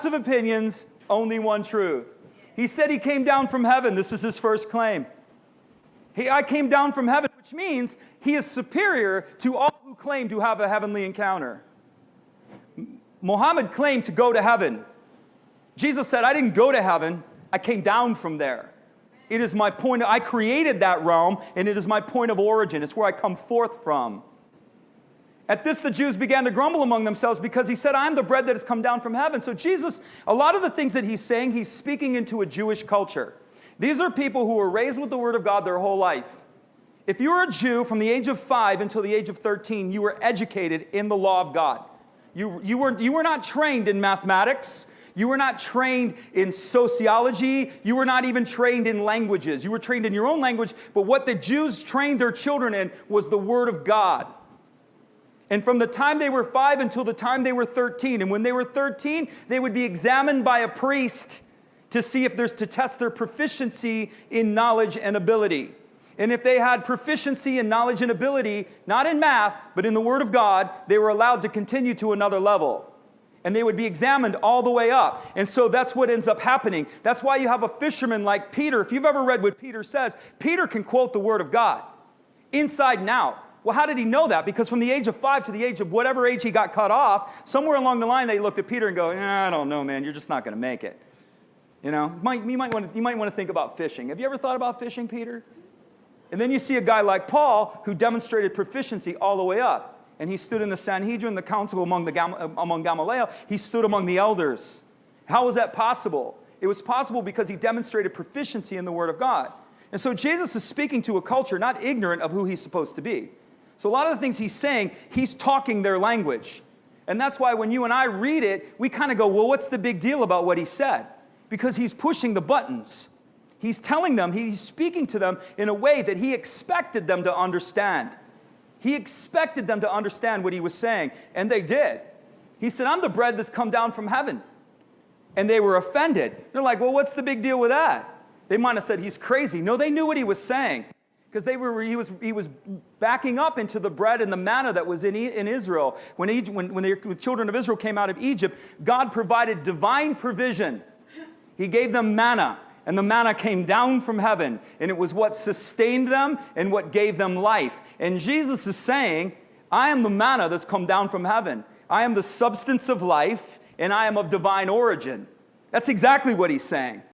of opinions, only one truth. He said he came down from heaven. This is his first claim. I came down from heaven, which means he is superior to all who claim to have a heavenly encounter. Muhammad claimed to go to heaven. Jesus said, I didn't go to heaven. I came down from there. It is my point. I created that realm, and it is my point of origin. It's where I come forth from. At this, the Jews began to grumble among themselves because he said, I'm the bread that has come down from heaven. So Jesus, a lot of the things that he's saying, he's speaking into a Jewish culture. These are people who were raised with the Word of God their whole life. If you were a Jew from the age of 5 until the age of 13, you were educated in the law of God. You were not trained in mathematics. You were not trained in sociology. You were not even trained in languages. You were trained in your own language, but what the Jews trained their children in was the Word of God. And from the time they were 5 until the time they were 13, and when they were 13, they would be examined by a priest to see if to test their proficiency in knowledge and ability. And if they had proficiency in knowledge and ability, not in math, but in the Word of God, they were allowed to continue to another level. And they would be examined all the way up. And so that's what ends up happening. That's why you have a fisherman like Peter. If you've ever read what Peter says, Peter can quote the Word of God inside and out. Well, how did he know that? Because from the age of 5 to the age of whatever age he got cut off, somewhere along the line they looked at Peter and go, I don't know, man, you're just not going to make it. You know, you might want to think about fishing. Have you ever thought about fishing, Peter? And then you see a guy like Paul who demonstrated proficiency all the way up. And he stood in the Sanhedrin, the council among Gamaliel. He stood among the elders. How was that possible? It was possible because he demonstrated proficiency in the Word of God. And so Jesus is speaking to a culture not ignorant of who he's supposed to be. So a lot of the things he's saying, he's talking their language. And that's why when you and I read it, we kind of go, well, what's the big deal about what he said? Because he's pushing the buttons. He's telling them, he's speaking to them in a way that he expected them to understand. He expected them to understand what he was saying, and they did. He said, I'm the bread that's come down from heaven. And they were offended. They're like, well, what's the big deal with that? They might have said he's crazy. No, they knew what he was saying. Because he was backing up into the bread and the manna that was in Israel. When the children of Israel came out of Egypt, God provided divine provision. He gave them manna, and the manna came down from heaven. And it was what sustained them and what gave them life. And Jesus is saying, I am the manna that's come down from heaven. I am the substance of life, and I am of divine origin. That's exactly what he's saying.